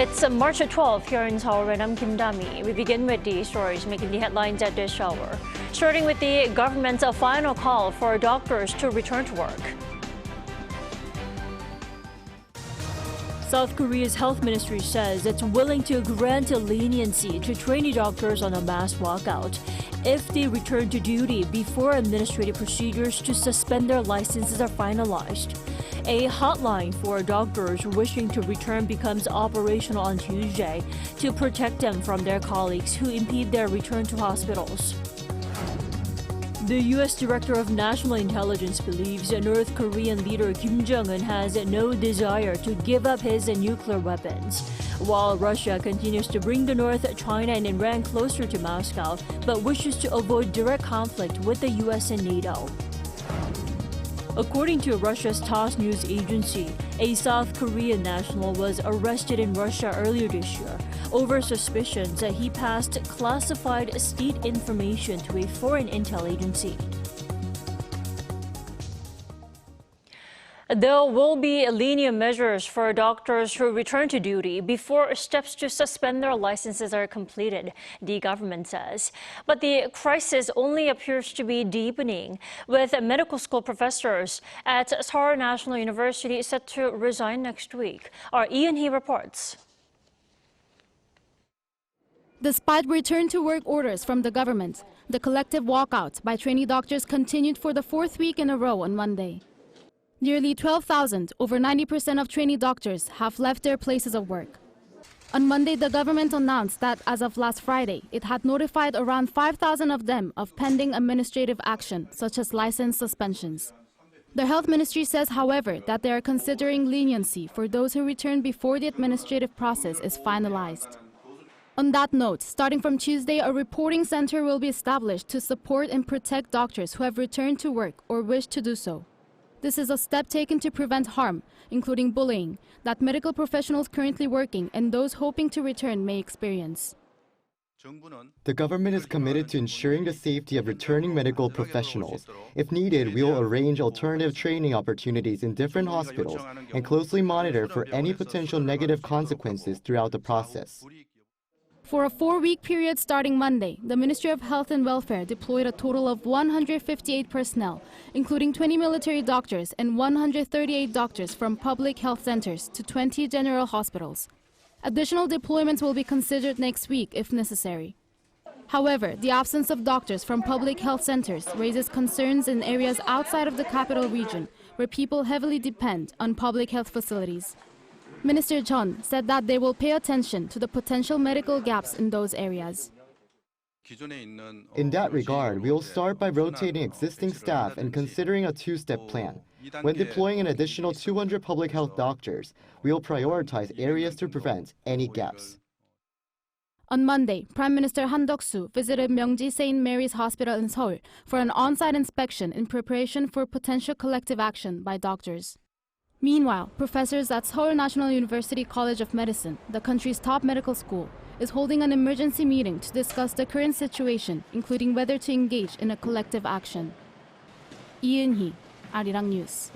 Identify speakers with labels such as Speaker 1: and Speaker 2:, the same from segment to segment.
Speaker 1: It's March 12th here in Seoul, and I'm Kim Dami. We begin with the stories making the headlines at this hour. Starting with the government's final call for doctors to return to work. South Korea's health ministry says it's willing to grant a leniency to trainee doctors on a mass walkout if they return to duty before administrative procedures to suspend their licenses are finalized. A hotline for doctors wishing to return becomes operational on Tuesday to protect them from their colleagues who impede their return to hospitals. The U.S. Director of National Intelligence believes North Korean leader Kim Jong-un has no desire to give up his nuclear weapons, while Russia continues to bring the North, China, and Iran closer to Moscow, but wishes to avoid direct conflict with the U.S. and NATO. According to Russia's TASS news agency, a South Korean national was arrested in Russia earlier this year over suspicions that he passed classified state information to a foreign intel agency. There will be lenient measures for doctors who return to duty before steps to suspend their licenses are completed, the government says. But the crisis only appears to be deepening, with medical school professors at Seoul National University set to resign next week. Our Yoon reports.
Speaker 2: Despite return-to-work orders from the government, the collective walkout by trainee doctors continued for the fourth week in a row on Monday. Nearly 12,000, over 90% of trainee doctors, have left their places of work. On Monday, the government announced that as of last Friday, it had notified around 5,000 of them of pending administrative action, such as license suspensions. The health ministry says, however, that they are considering leniency for those who return before the administrative process is finalized. On that note, starting from Tuesday, a reporting center will be established to support and protect doctors who have returned to work or wish to do so. This is a step taken to prevent harm, including bullying, that medical professionals currently working and those hoping to return may experience.
Speaker 3: The government is committed to ensuring the safety of returning medical professionals. If needed, we will arrange alternative training opportunities in different hospitals and closely monitor for any potential negative consequences throughout the process.
Speaker 2: For a 4-week period starting Monday, the Ministry of Health and Welfare deployed a total of 158 personnel, including 20 military doctors and 138 doctors from public health centers to 20 general hospitals. Additional deployments will be considered next week if necessary. However, the absence of doctors from public health centers raises concerns in areas outside of the capital region, where people heavily depend on public health facilities. Minister Jeon said that they will pay attention to the potential medical gaps in those areas.
Speaker 3: In that regard, we will start by rotating existing staff and considering a two-step plan. When deploying an additional 200 public health doctors, we will prioritize areas to prevent any gaps.
Speaker 2: On Monday, Prime Minister Han Duck-soo visited Myeongji St. Mary's Hospital in Seoul for an on-site inspection in preparation for potential collective action by doctors. Meanwhile, professors at Seoul National University College of Medicine, the country's top medical school, is holding an emergency meeting to discuss the current situation, including whether to engage in a collective action. Yoon, Arirang News.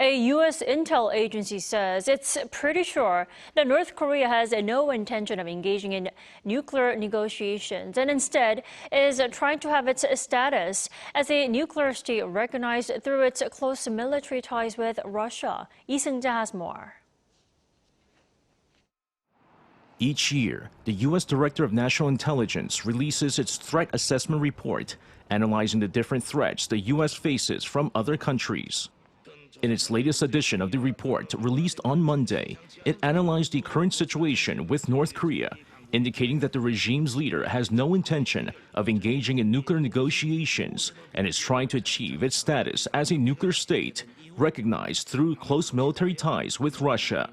Speaker 1: A U.S. intel agency says it's pretty sure that North Korea has no intention of engaging in nuclear negotiations and instead is trying to have its status as a nuclear state recognized through its close military ties with Russia. Lee Seung-ja has more.
Speaker 4: Each year, the U.S. Director of National Intelligence releases its threat assessment report, analyzing the different threats the U.S. faces from other countries. In its latest edition of the report, released on Monday, it analyzed the current situation with North Korea, indicating that the regime's leader has no intention of engaging in nuclear negotiations and is trying to achieve its status as a nuclear state, recognized through close military ties with Russia.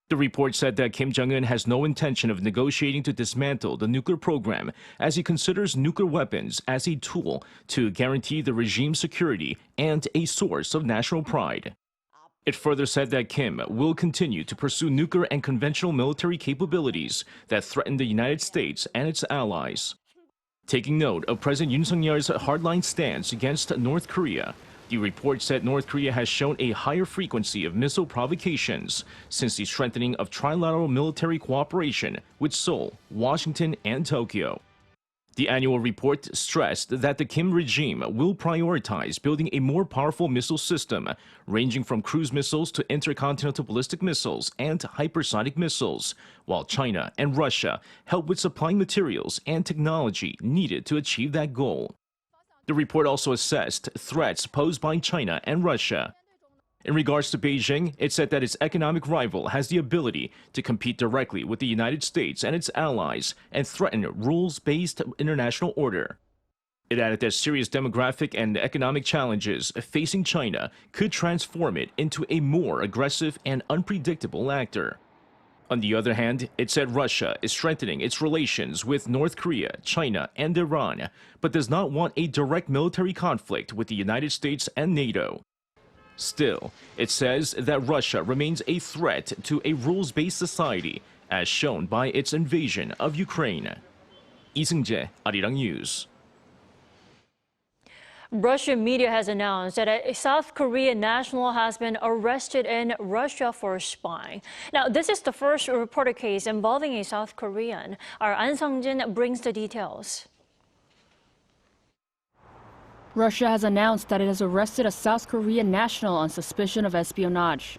Speaker 4: The report said that Kim Jong-un has no intention of negotiating to dismantle the nuclear program as he considers nuclear weapons as a tool to guarantee the regime's security and a source of national pride. It further said that Kim will continue to pursue nuclear and conventional military capabilities that threaten the United States and its allies. Taking note of President Yoon Suk-yeol's hardline stance against North Korea, The report said North Korea has shown a higher frequency of missile provocations since the strengthening of trilateral military cooperation with Seoul, Washington, and Tokyo. The annual report stressed that the Kim regime will prioritize building a more powerful missile system, ranging from cruise missiles to intercontinental ballistic missiles and hypersonic missiles, while China and Russia help with supplying materials and technology needed to achieve that goal. The report also assessed threats posed by China and Russia. In regards to Beijing, it said that its economic rival has the ability to compete directly with the United States and its allies and threaten rules-based international order. It added that serious demographic and economic challenges facing China could transform it into a more aggressive and unpredictable actor. On the other hand, it said Russia is strengthening its relations with North Korea, China, and Iran, but does not want a direct military conflict with the United States and NATO. Still, it says that Russia remains a threat to a rules-based society, as shown by its invasion of Ukraine. Lee Seung-jae, Arirang News.
Speaker 1: Russian media has announced that a South Korean national has been arrested in Russia for spying. Now, this is the first reported case involving a South Korean. Our An Sung-jin brings the details.
Speaker 2: Russia has announced that it has arrested a South Korean national on suspicion of espionage.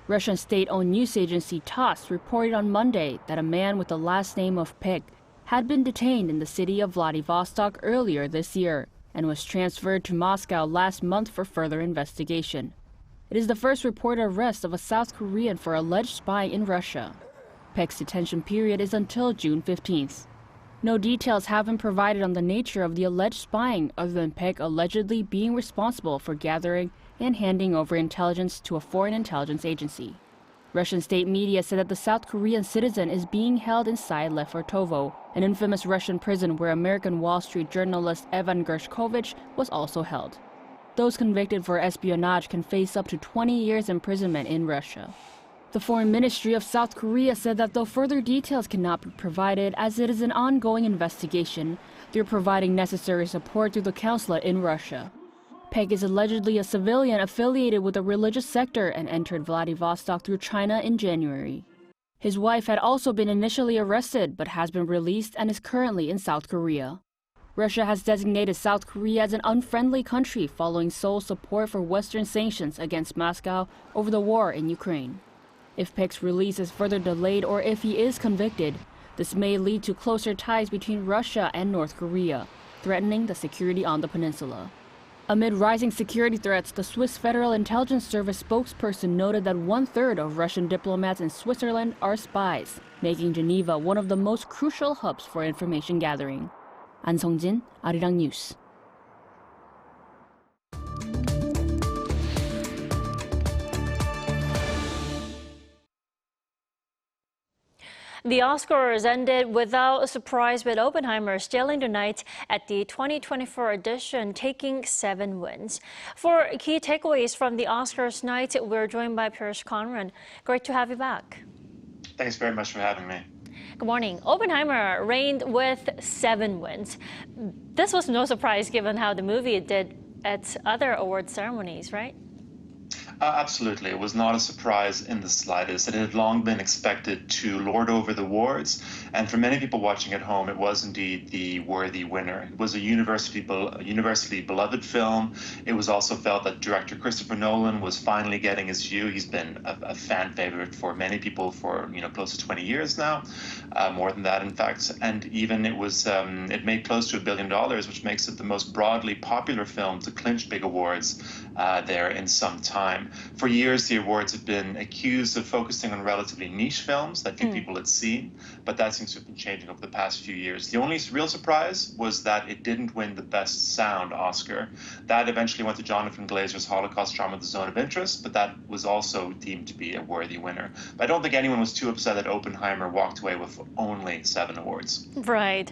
Speaker 2: Russian state-owned news agency TASS reported on Monday that a man with the last name of Paek had been detained in the city of Vladivostok earlier this year and was transferred to Moscow last month for further investigation. It is the first reported arrest of a South Korean for alleged spying in Russia. Paek's detention period is until June 15th. No details have been provided on the nature of the alleged spying other than Paek allegedly being responsible for gathering and handing over intelligence to a foreign intelligence agency. Russian state media said that the South Korean citizen is being held inside Lefortovo, an infamous Russian prison where American Wall Street journalist Evan Gershkovich was also held. Those convicted for espionage can face up to 20 years imprisonment in Russia. The Foreign Ministry of South Korea said that though further details cannot be provided as it is an ongoing investigation, they're providing necessary support to the consulate in Russia. Paek is allegedly a civilian affiliated with a religious sector and entered Vladivostok through China in January. His wife had also been initially arrested but has been released and is currently in South Korea. Russia has designated South Korea as an unfriendly country following Seoul's support for Western sanctions against Moscow over the war in Ukraine. If Paek's release is further delayed or if he is convicted, this may lead to closer ties between Russia and North Korea, threatening the security on the peninsula. Amid rising security threats, the Swiss Federal Intelligence Service spokesperson noted that 1/3 of Russian diplomats in Switzerland are spies, making Geneva one of the most crucial hubs for information gathering. An Sung-jin, Arirang News.
Speaker 1: The Oscars ended without a surprise, with Oppenheimer stealing the night at the 2024 edition, taking 7 wins. For key takeaways from the Oscars night, we're joined by Pierce Conran. Great to have you back.
Speaker 5: Thanks very much for having me.
Speaker 1: Good morning. Oppenheimer reigned with 7 wins. This was no surprise given how the movie did at other award ceremonies, right?
Speaker 5: Absolutely. It was not a surprise in the slightest. It had long been expected to lord over the awards, and for many people watching at home, it was indeed the worthy winner. It was a universally beloved film. It was also felt that director Christopher Nolan was finally getting his due. He's been a fan favorite for many people for close to 20 years now, more than that, in fact. And even it made close to $1 billion, which makes it the most broadly popular film to clinch big awards there in some time. For years, the awards have been accused of focusing on relatively niche films that few people had seen, but that seems to have been changing over the past few years. The only real surprise was that it didn't win the Best Sound Oscar. That eventually went to Jonathan Glazer's Holocaust drama, The Zone of Interest, but that was also deemed to be a worthy winner. But I don't think anyone was too upset that Oppenheimer walked away with only 7 awards.
Speaker 1: Right.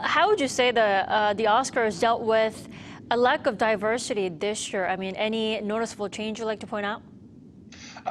Speaker 1: How would you say the Oscars dealt with a lack of diversity this year? I mean, any noticeable change you'd like to point out?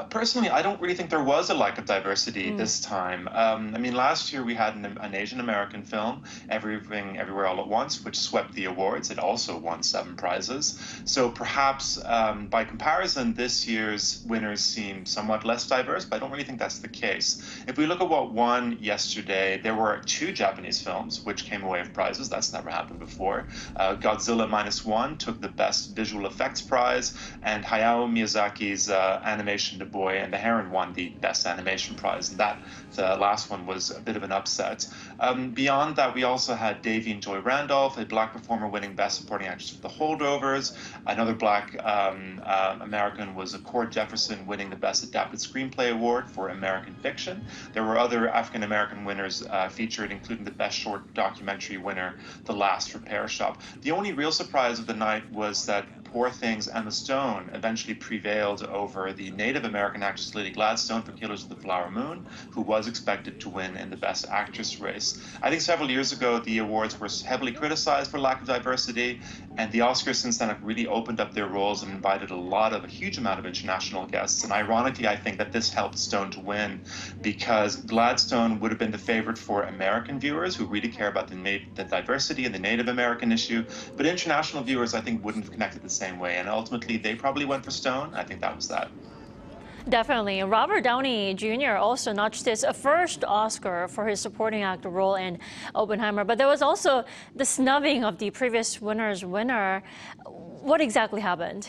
Speaker 5: Personally, I don't really think there was a lack of diversity this time. I mean, last year we had an Asian American film, Everything Everywhere All at Once, which swept the awards. It also won 7 prizes. So perhaps by comparison, this year's winners seem somewhat less diverse, but I don't really think that's the case. If we look at what won yesterday, there were 2 Japanese films which came away with prizes. That's never happened before. Godzilla -1 took the Best Visual Effects prize, and Hayao Miyazaki's animation The Boy and the Heron won the Best Animation prize. And that, the last one, was a bit of an upset. Beyond that, we also had Davy and Joy Randolph, a Black performer, winning Best Supporting Actress for The Holdovers. Another Black American was Cord Jefferson, winning the Best Adapted Screenplay Award for American Fiction. There were other African American winners featured, including the Best Short Documentary winner, The Last Repair Shop. The only real surprise of the night was that Poor Things Emma Stone eventually prevailed over the Native American actress Lily Gladstone for Killers of the Flower Moon, who was expected to win in the Best Actress race. I think several years ago, the awards were heavily criticized for lack of diversity, and the Oscars since then have really opened up their roles and invited a huge amount of international guests. And ironically, I think that this helped Stone to win, because Gladstone would have been the favorite for American viewers who really care about the diversity and the Native American issue, but international viewers, I think, wouldn't have connected the same way, and ultimately they probably went for Stone. I think that was that.
Speaker 1: Definitely. Robert Downey Jr. also notched his first Oscar for his supporting actor role in Oppenheimer, but there was also the snubbing of the previous winner's winner. What exactly happened?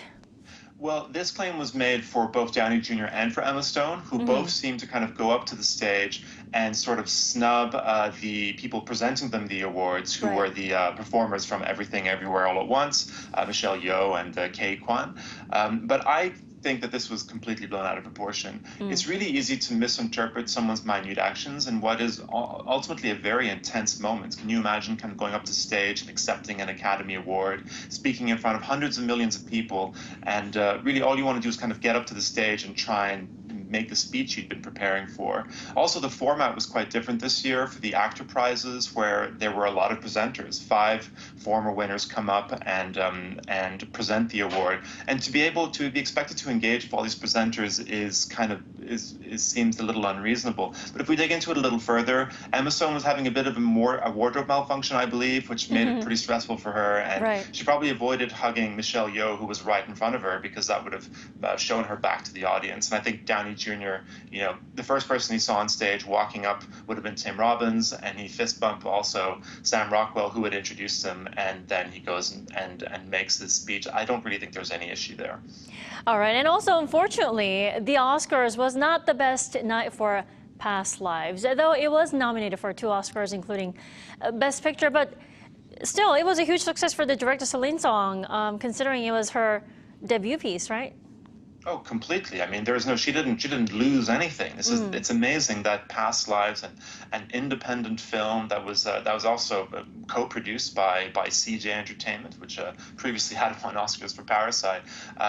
Speaker 5: Well, this claim was made for both Downey Jr. and for Emma Stone, who both seemed to kind of go up to the stage and sort of snub the people presenting them the awards, who were the performers from Everything Everywhere All at Once, Michelle Yeoh and Kei Kwan. But I think that this was completely blown out of proportion. It's really easy to misinterpret someone's minute actions in what is ultimately a very intense moment. Can you imagine kind of going up to stage and accepting an Academy Award, speaking in front of hundreds of millions of people, and really all you want to do is kind of get up to the stage and try and make the speech you'd been preparing for. Also, the format was quite different this year for the actor prizes, where there were a lot of presenters. 5 former winners come up and present the award, and to be able to be expected to engage with all these presenters seems a little unreasonable. But if we dig into it a little further, Emma Stone was having a bit of a wardrobe malfunction, I believe, which made it pretty stressful for her, and she probably avoided hugging Michelle Yeoh, who was right in front of her, because that would have shown her back to the audience. And I think Downey Jr., the first person he saw on stage walking up would have been Tim Robbins, and he fist bumped also Sam Rockwell, who had introduced him, and then he goes and makes this speech. I don't really think there's any issue there.
Speaker 1: All right, and also, unfortunately, the Oscars was not the best night for Past Lives, though it was nominated for 2 Oscars, including Best Picture, but still, it was a huge success for the director Celine Song, considering it was her debut piece, right?
Speaker 5: Oh, completely. I mean, she didn't lose anything. It's amazing that Past Lives, an independent film that was also co-produced by CJ Entertainment, which previously had won Oscars for Parasite.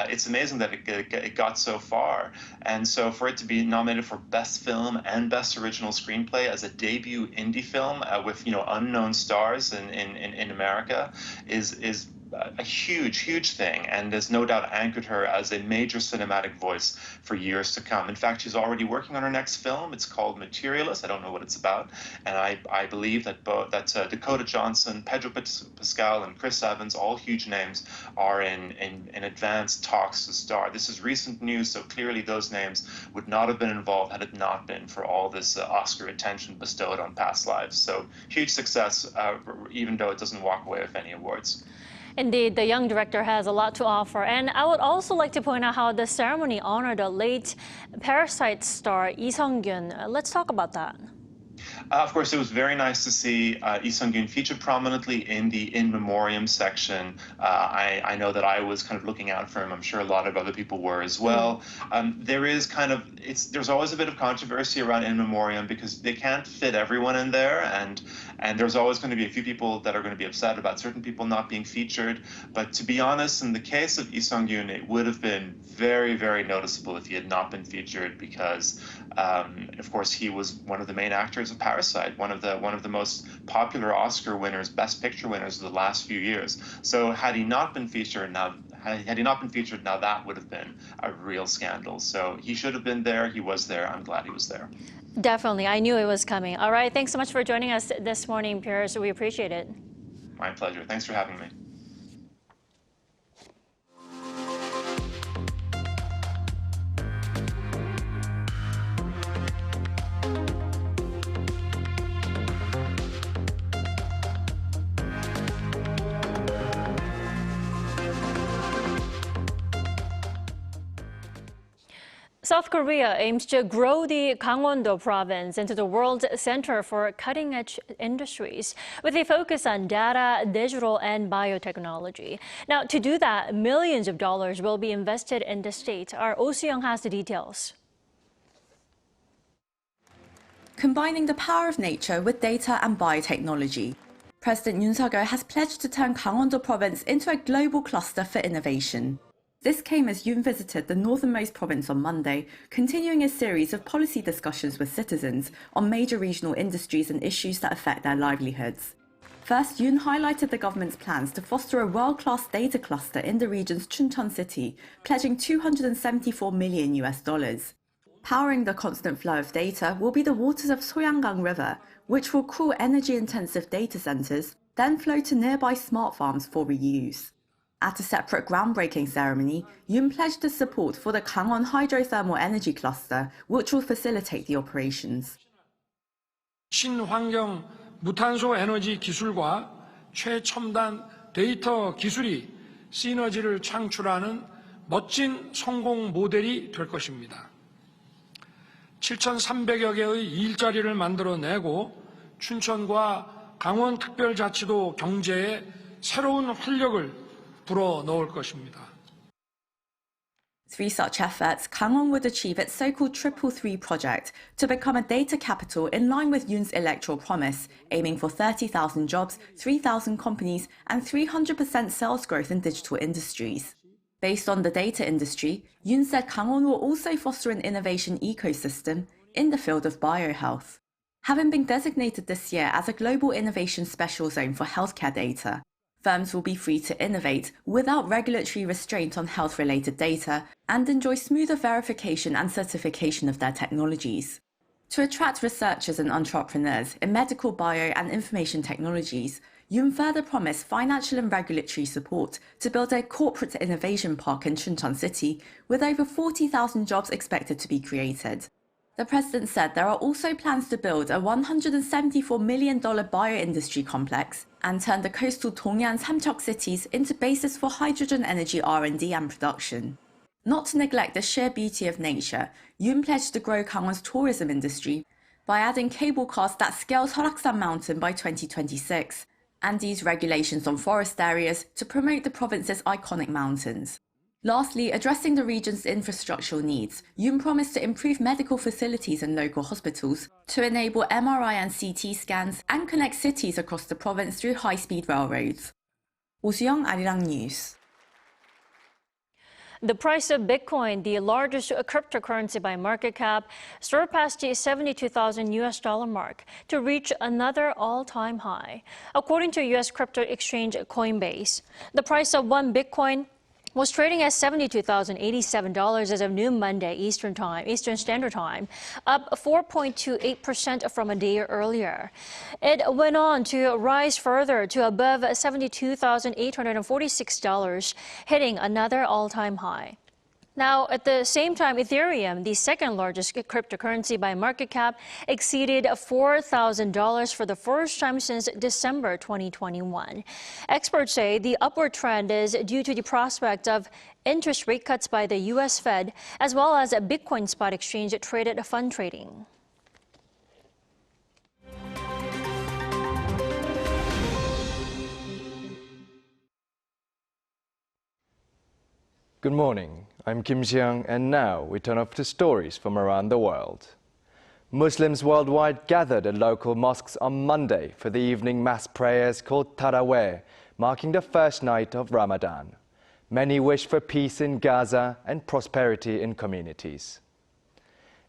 Speaker 5: It's amazing that it got so far, and so for it to be nominated for Best Film and Best Original Screenplay as a debut indie film with unknown stars in America is a huge thing, and has no doubt anchored her as a major cinematic voice for years to come. In fact, she's already working on her next film. It's called Materialist. I don't know what it's about, and I believe that Dakota Johnson, Pedro Pascal, and Chris Evans, all huge names, are in advanced talks to star. This is recent news, so clearly those names would not have been involved had it not been for all this Oscar attention bestowed on Past Lives. So huge success, even though it doesn't walk away with any awards.
Speaker 1: Indeed, the young director has a lot to offer. And I would also like to point out how the ceremony honored the late Parasite star Lee Sung-gyun. Let's talk about that.
Speaker 5: Of course, it was very nice to see Lee Sung-gyun featured prominently in the In Memoriam section. I know that I was kind of looking out for him. I'm sure a lot of other people were as well. There's always a bit of controversy around In Memoriam because they can't fit everyone in there, and there's always going to be a few people that are going to be upset about certain people not being featured. But to be honest, in the case of Lee Sung-gyun, it would have been very, very noticeable if he had not been featured because, of course, he was one of the main actors directors of Parasite, one of the most popular Oscar winners, Best Picture winners of the last few years. So had he not been featured, now that would have been a real scandal. So he should have been there. He was there. I'm glad he was there.
Speaker 1: Definitely. I knew it was coming. All right. Thanks so much for joining us this morning, Piers. We appreciate it.
Speaker 5: My pleasure. Thanks for having me.
Speaker 1: South Korea aims to grow the Gangwon-do province into the world's center for cutting-edge industries, with a focus on data, digital, and biotechnology. Now, to do that, millions of dollars will be invested in the state. Our Oh Soo-young has the details.
Speaker 6: Combining the power of nature with data and biotechnology, President Yoon has pledged to turn Gangwon-do province into a global cluster for innovation. This came as Yoon visited the northernmost province on Monday, continuing a series of policy discussions with citizens on major regional industries and issues that affect their livelihoods. First, Yoon highlighted the government's plans to foster a world-class data cluster in the region's Chuncheon city, pledging $274 million. Powering the constant flow of data will be the waters of Soyanggang River, which will cool energy-intensive data centers, then flow to nearby smart farms for reuse. At a separate groundbreaking ceremony, Yoon pledged his support for the Gangwon hydrothermal energy cluster, which will facilitate the operations.
Speaker 7: 친환경 무탄소 에너지 기술과 최첨단 데이터 기술이 시너지를 창출하는 멋진 성공 모델이 될 것입니다. 7,300여 개의 일자리를 만들어내고 춘천과 강원특별자치도 경제에 새로운 활력을 불어넣을 것입니다.
Speaker 6: Through such efforts, Gangwon would achieve its so-called 333 project to become a data capital in line with Yoon's electoral promise, aiming for 30,000 jobs, 3,000 companies, and 300% sales growth in digital industries. Based on the data industry, Yoon said Gangwon will also foster an innovation ecosystem in the field of biohealth. Having been designated this year as a global innovation special zone for healthcare data, firms will be free to innovate without regulatory restraint on health-related data and enjoy smoother verification and certification of their technologies. To attract researchers and entrepreneurs in medical, bio, and information technologies, Yoon further promised financial and regulatory support to build a corporate innovation park in Chuncheon City, with over 40,000 jobs expected to be created. The president said there are also plans to build a $174 million bioindustry complex and turn the coastal Dongyan Samcheok cities into bases for hydrogen energy R&D and production. Not to neglect the sheer beauty of nature, Yoon pledged to grow Gangwon's tourism industry by adding cable cars that scales Horaksan Mountain by 2026 and ease regulations on forest areas to promote the province's iconic mountains. Lastly, addressing the region's infrastructural needs, Yoon promised to improve medical facilities and local hospitals to enable MRI and CT scans and connect cities across the province through high-speed railroads. Oh Soo-young, Arirang News.
Speaker 1: The price of Bitcoin, the largest cryptocurrency by market cap, surpassed the $72,000 mark to reach another all-time high. According to U.S. crypto exchange Coinbase, the price of one Bitcoin was trading at $72,087 as of noon Monday Eastern Standard Time, up 4.28% from a day earlier. It went on to rise further to above $72,846, hitting another all-time high. Now, at the same time, Ethereum, the second largest cryptocurrency by market cap, exceeded $4,000 for the first time since December 2021. Experts say the upward trend is due to the prospect of interest rate cuts by the U.S. Fed, as well as a Bitcoin spot exchange traded fund trading.
Speaker 8: Good morning, I'm Kim Jong-un, and now we turn off to stories from around the world. Muslims worldwide gathered at local mosques on Monday for the evening mass prayers called Taraweh, marking the first night of Ramadan. Many wish for peace in Gaza and prosperity in communities.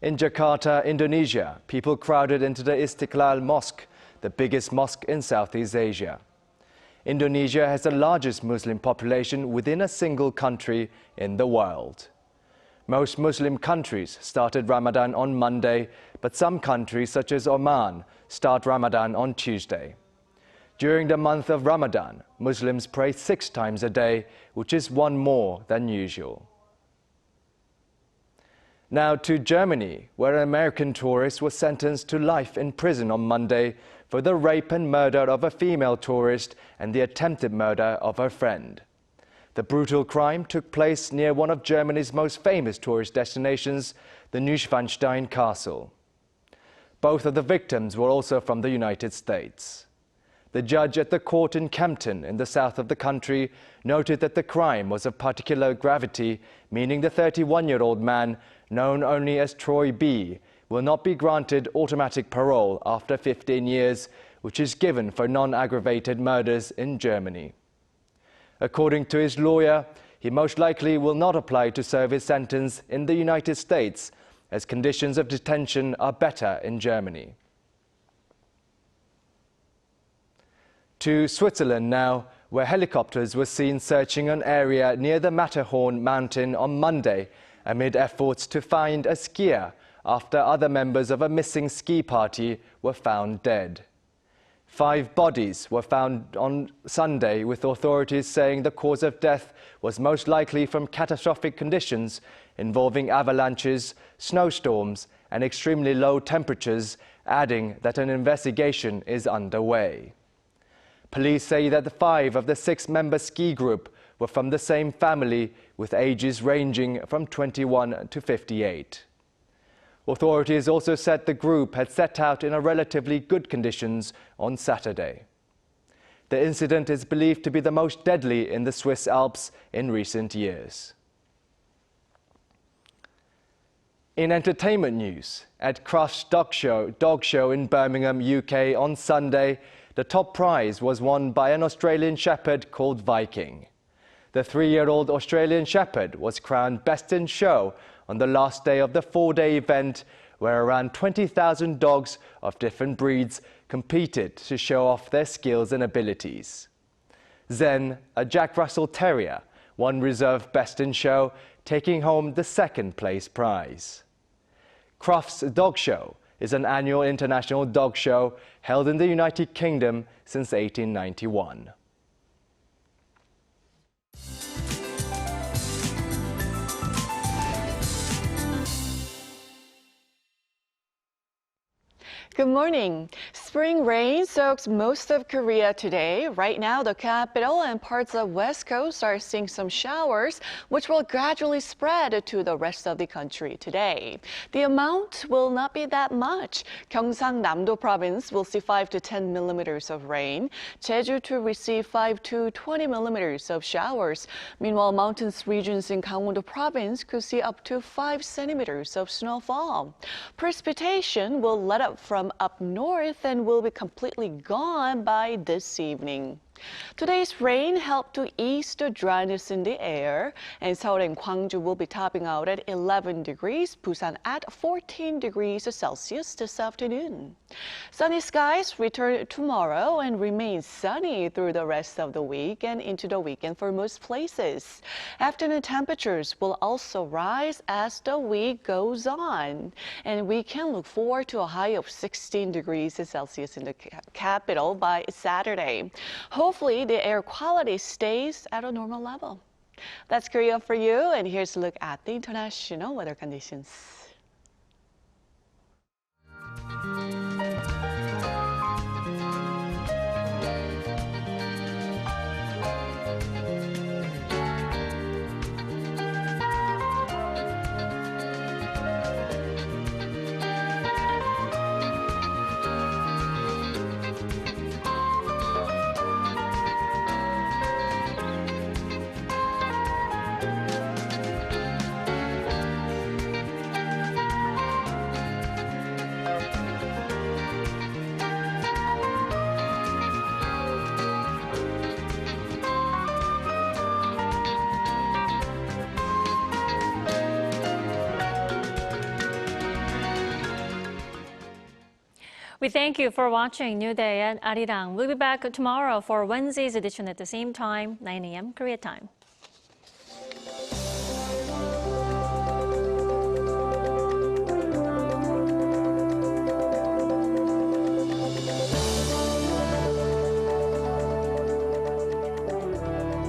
Speaker 8: In Jakarta, Indonesia, people crowded into the Istiqlal Mosque, the biggest mosque in Southeast Asia. Indonesia has the largest Muslim population within a single country in the world. Most Muslim countries started Ramadan on Monday, but some countries, such as Oman, start Ramadan on Tuesday. During the month of Ramadan, Muslims pray 6 times a day, which is 1 more than usual. Now to Germany, where an American tourist was sentenced to life in prison on Monday for the rape and murder of a female tourist and the attempted murder of her friend. The brutal crime took place near one of Germany's most famous tourist destinations, the Neuschwanstein Castle. Both of the victims were also from the United States. The judge at the court in Kempten, in the south of the country, noted that the crime was of particular gravity, meaning the 31-year-old man, known only as Troy B., will not be granted automatic parole after 15 years, which is given for non-aggravated murders in Germany. According to his lawyer, he most likely will not apply to serve his sentence in the United States, as conditions of detention are better in Germany. To Switzerland now, where helicopters were seen searching an area near the Matterhorn mountain on Monday amid efforts to find a skier after other members of a missing ski party were found dead. 5 bodies were found on Sunday, with authorities saying the cause of death was most likely from catastrophic conditions involving avalanches, snowstorms, and extremely low temperatures, adding that an investigation is underway. Police say that the 5 of the 6-member ski group were from the same family, with ages ranging from 21 to 58. Authorities also said the group had set out in relatively good conditions on Saturday. The incident is believed to be the most deadly in the Swiss Alps in recent years. In entertainment news, at Crufts dog show in Birmingham, UK on Sunday, the top prize was won by an Australian Shepherd called Viking. The 3-year-old Australian Shepherd was crowned Best in Show on the last day of the 4-day event, where around 20,000 dogs of different breeds competed to show off their skills and abilities. Zen, a Jack Russell Terrier, won reserve Best in Show, taking home the 2nd place prize. Crufts Dog Show is an annual international dog show held in the United Kingdom since 1891.
Speaker 9: Good morning. Spring rain soaks most of Korea today. Right now, the capital and parts of West Coast are seeing some showers, which will gradually spread to the rest of the country today. The amount will not be that much. Gyeongsang-Namdo province will see 5 to 10 millimeters of rain. Jeju to receive 5 to 20 millimeters of showers. Meanwhile, mountainous regions in Gangwon-do province could see up to 5 centimeters of snowfall. Precipitation will let up from up north and will be completely gone by this evening. Today's rain helped to ease the dryness in the air, and Seoul and Gwangju will be topping out at 11 degrees, Busan at 14 degrees Celsius this afternoon. Sunny skies return tomorrow and remain sunny through the rest of the week and into the weekend for most places. Afternoon temperatures will also rise as the week goes on, and we can look forward to a high of 16 degrees Celsius in the capital by Saturday. Hopefully, the air quality stays at a normal level. That's Korea for you, and here's a look at the international weather conditions.
Speaker 1: thank you for watching New Day at Arirang. We'll be back tomorrow for Wednesday's edition at the same time, 9 a.m. Korea time.